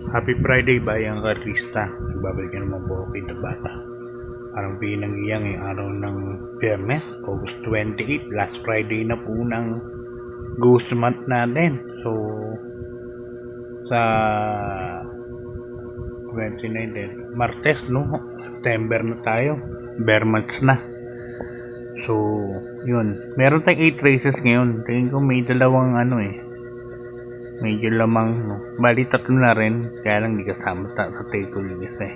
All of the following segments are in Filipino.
Happy Friday bayang karista. Nagbabalik na naman po ako kay Bata. Parang pinanggiyang yung araw ng Biyernes, August 28, last Friday na po ng Ghost Month natin. So, sa 29, Martes, no? September na tayo. Bear months na. So, yun. Meron tayong 8 races ngayon. Tingin ko may dalawang medyo lamang, no? Bali tatlo na rin, kaya lang di kasama sa title list eh.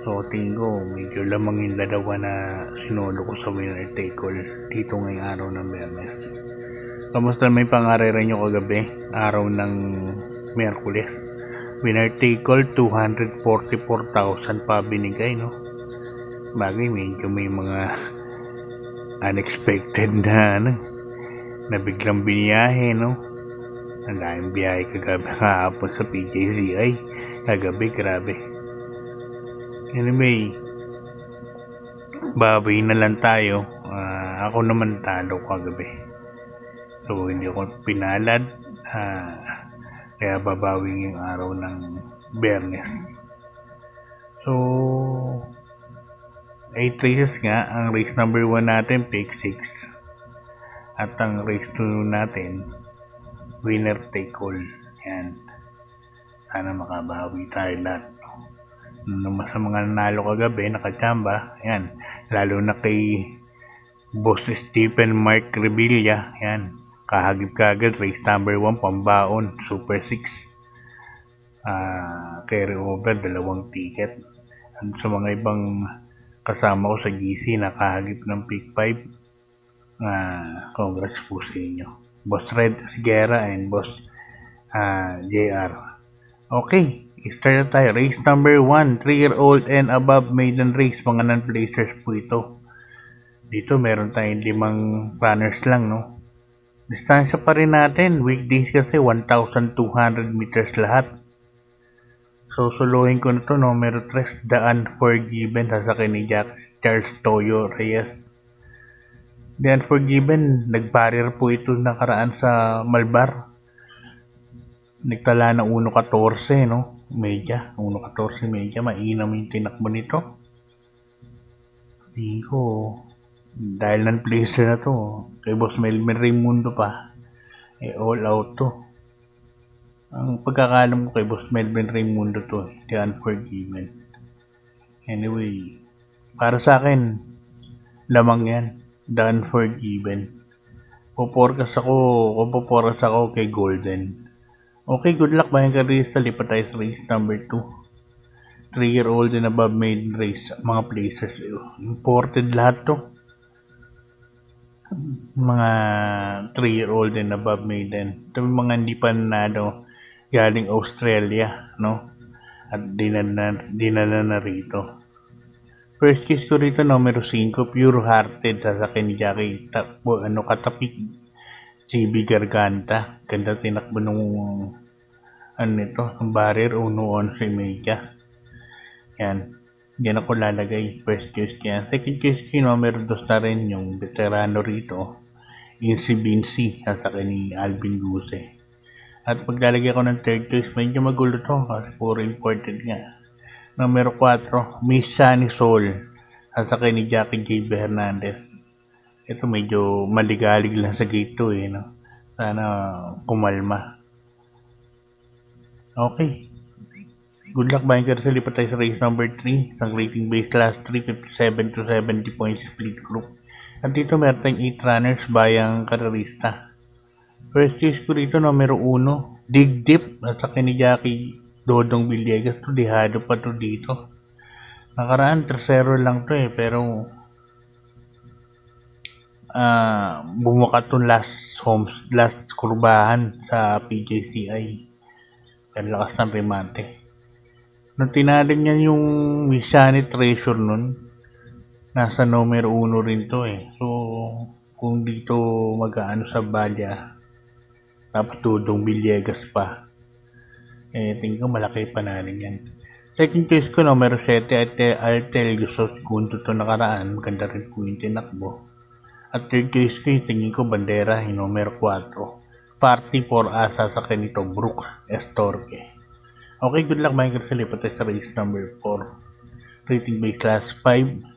So tingin ko medyo lamang yung dalawa na sinolo ko sa winner take all dito ngayong araw ng Biyernes. Kamusta may pangarera nyo kagabi, araw ng Miyerkules? Winner take all 244,000 pa binigay, no? Bagay medyo may mga unexpected na na biglang biniyahe, no? Ang daming biyahe kagabi kahapon sa PJCI. Kagabi, grabe. Anyway, babawi na lang tayo. Ako naman talo kagabi. So, hindi ako pinalad. Kaya babawi yung araw ng Biyernes. So, 8 races nga. Ang race number 1 natin, pick 6. At ang race 2 natin, winner take all. Yan. Sana makabawi tayo lahat. Naman sa mga nanalo kagabi, nakachamba. Yan. Lalo na kay Boss Stephen Mark Revilla. Yan. Kahagip kagad. Race number 1, pambaon. Super 6. Carry over, 2 ticket. At sa mga ibang kasama ko sa GC, nakahagip ng pick 5. Congrats po sa inyo. Boss Red Sigera and Boss JR. Okay, start na tayo. Race number 1, 3-year-old and above maiden race. Mga non-placers po ito. Dito meron tayong 5 runners lang, no? Distansya pa rin natin. Weekdays kasi 1,200 meters lahat. So, suluhin ko na ito, numero 3, The Unforgiven. Sasakay ni Charles Toyo Reyes. The Unforgiven, nag-barrier po ito nakaraan sa Malbar. Nagtala ng 1.14, no? Media, 1.14 media. Mainam yung tinakbo nito. Tingin ko, dahil non-placer na to, kay Boss Melvin Raimundo pa, all out to. Ang pagkakalam ko kay Boss Melvin Raimundo to, The Unforgiven. Anyway, para sa akin, lamang yan. The Unforgiven. Kung poporas ako kay Golden. Okay, good luck bayang karista. Lipat tayo sa race number 2. 3-year-old and above maiden race. Mga placers. Imported lahat to. Mga 3-year-old and above maiden. Ito mga hindi pa nanalo galing Australia, no? At dinala na rito. First kiss ko rito, numero 5, Pure Hearted, sasakyan ni Jackie Katapik, JB Garganta. Ganda tinakbo nung ang barrier, 1.11 media. Yan. Yan ako lalagay. First kiss kaya. Second kiss ko, numero 2 na rin, yung veterano rito, Incy Bincy, sasakyan ni Alvin Guse. At paglalagay ko ng third kiss, medyo magulo to, kasi puro imported nga. Numero 4, Miss Sunny Soul. Sasakay ni Jackie J. Hernandez. Ito medyo maligalig lang sa gate 2 no? Sana kumalma. Okay. Good luck bayang karisa. Lipat tayo sa race number 3. Ang rating base class 357 to 70 points split group. At dito meron tayong 8 runners bayang karista. First choice ko rito, numero 1, Dig Deep. Sasakay ni Jackie Dodong Villegas. To dihado pa to dito. Nakaraan 3-0 lang to pero bumuka to last kurbahan sa PJCI. Pero lakas ng remate. Nung tinaling niya yung Mishani Treasure nun, nasa numero 1 rin to So kung dito mag-aano sa Balya, tapos Dodong Villegas pa, tingin ko malaki panaling yan. Second choice ko, numero 7, Altel Gusto Segundo to nakaraan. Maganda rin po yung tinakbo. At third choice ko, tingin ko Bandera, yung numero 4, Party for Asa sa kanito Brook Estorque. Okay, good luck mga karsali. Patay sa race number 4. Rating by class 5.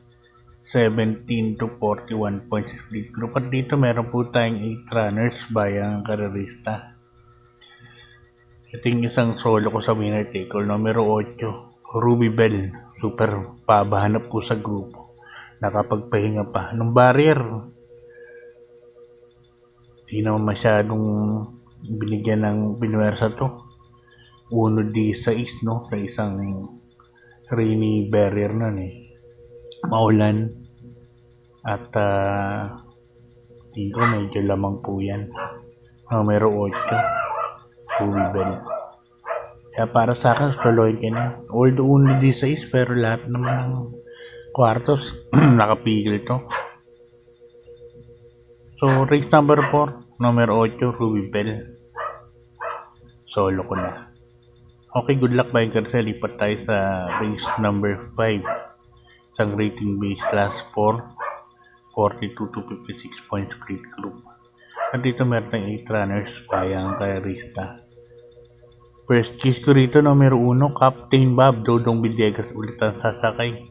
17 to 41 points split group. At dito meron po tayong 8 runners bayang karerista. Ito yung isang solo ko sa winner take all. Numero 8. Ruby Bell. Super pabahanap po sa grupo. Nakapagpahinga pa. Nung barrier, di naman masyadong binigyan ng binuwersa to. 1D6 no, sa isang rainy barrier nun maulan at tingin ko medyo lamang po yan. Numero 8 Ruby Bell. Kaya para sa akin soloin ka na, although only D6 pero lahat naman ng kwartos nakapigil to. So race number 4, numero 8 Ruby Bell. Solo ko na. Okay, good luck mga karsali. Lipat tayo sa race number 5. Isang rating base class 4. 42 to 56 points split group. At dito meron tayong 8 runners bayang karerista. First choice ko rito, numero 1, Captain Bob. Dodong Villegas ulit ang sasakay.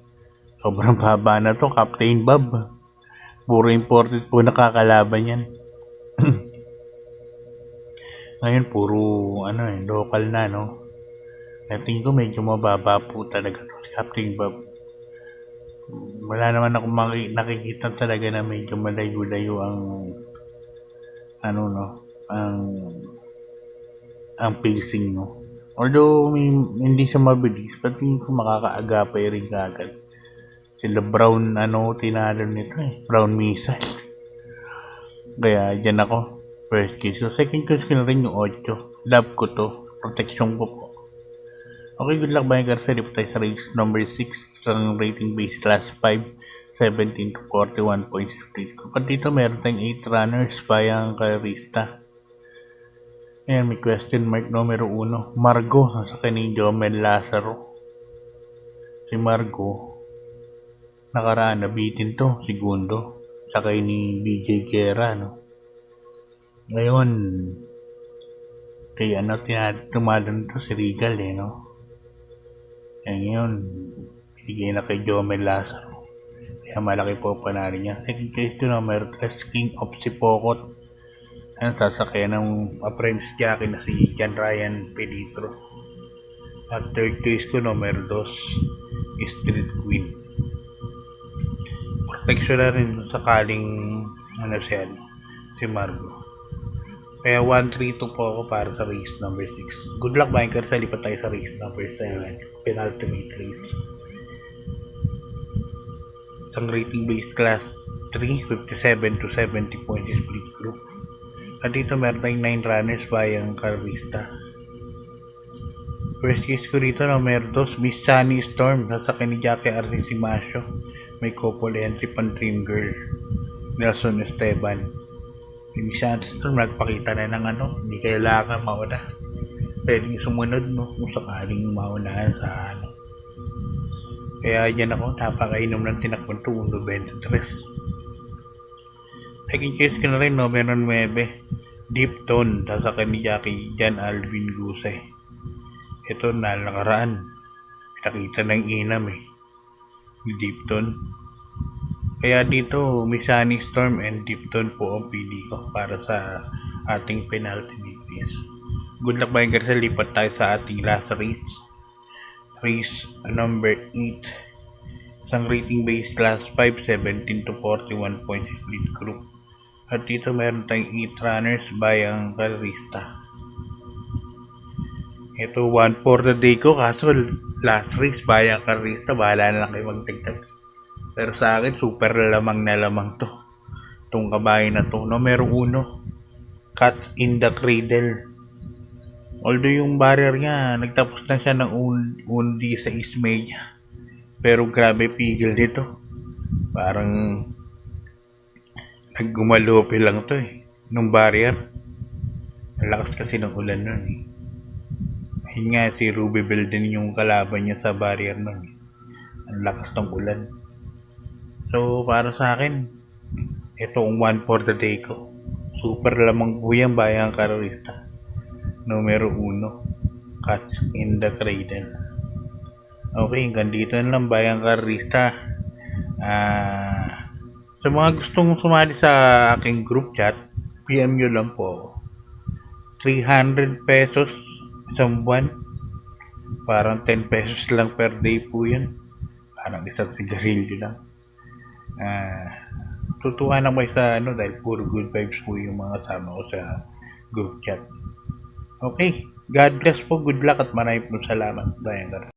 Sobrang baba na to, Captain Bob. Puro imported po nakakalaban yan. Ngayon puro local na no. Tingin ko medyo mababa po talaga Captain Bob. Wala naman ako nakikita talaga na medyo malayo-layo ang pacing no. Although hindi siya mabilis, but tingin ko makakaagapay rin kagad. Sila Brown tinalo nito Brown Missile. Kaya dyan ako first case. So second case ko na rin yung 8. Love ko to, protection ko po. Okay, good luck mga karsali. Tayo sa race number 6. Isang rating base class 5. 17 to 41 points split group. At dito meron tayong 8 runners bayang karerista. Ayan, may question mark numero 1. Margo, nasa ni Jomel Lazaro. Si Margo, nakaraan nabitin to, segundo. Sakay ni BJ Guerra, no? Ngayon, kaya tumalan to si Regal, no? Kaya ngayon, binigay na kay Jomel Lazaro. Kaya malaki po panalo niya. Second case to number 3, King of Sipokot. Ayan, sasakyan ng apprentice jockey na si John Ryan Peditro. At third case ko number 2, Street Queen. Protection na rin sakaling si Margo. Kaya 1-3-2 po ako para sa race number 6. Good luck bikers, sa lipat tayo sa race number 7. Penultimate race. Isang rating base class 3, 57 to 70 points split group. At dito meron tayong 9 runners bayang karerista. First case ko rito numero 2, Miss Sunny Storm. Sasakyan ni Jackie Arce Simasio. May couple entry pan Dream Girl, Nelson Esteban. Yung Miss Sunny Storm nagpakita na ng hindi kailangan mauna. Pwedeng sumunod kung sakaling maunahan sa Kaya yan ako, napakainom ng tinakbong 1.23. Second case ko na rin, numero 9, Deep Tone. Sasakyan ni Jackie Jan Alvin Gusay. Ito nakaraan, nakita ng inam Deep Tone. Kaya dito, Miss Sunny Storm and Deep Tone po ang pili ko para sa ating penultimate race. Good luck mga guys, lipat tayo sa ating last race. Race number 8. Isang rating base class 5, 17 to 41 points split group. At dito meron tayong 8 runners bayang karerista. Ito 1 for the day ko, kaso last race bayang karerista, bahala na lang kayo magdagdag. Pero sa akin super lamang na lamang to, itong kabahay na to. Numero 1, Cats in the Cradle. Although yung barrier niya, nagtapos na siya ng undi sa Ismedia. Pero grabe pigil dito. Parang naggumalope lang to nung barrier. Ang lakas kasi ng ulan nun Ayun nga, si Ruby Bell din yung kalaban niya sa barrier nun Ang lakas ng ulan. So para sa akin, itong 1 for the day ko. Super lamang po yan, Bayang Karista. Numero 1. Catch in the Cradle. Okay, hanggang dito na lang, Bayang Karista. Sa mga gustong sumali sa aking group chat, PM nyo lang po. 300 pesos isang buwan. Parang 10 pesos lang per day po yun. Parang isang sigarilyo lang. Tutuwa na kayo sa dahil puro good vibes po yung mga kasama ko sa group chat. Okay, God bless po, good luck at maraming po salamat. Bayang Karista.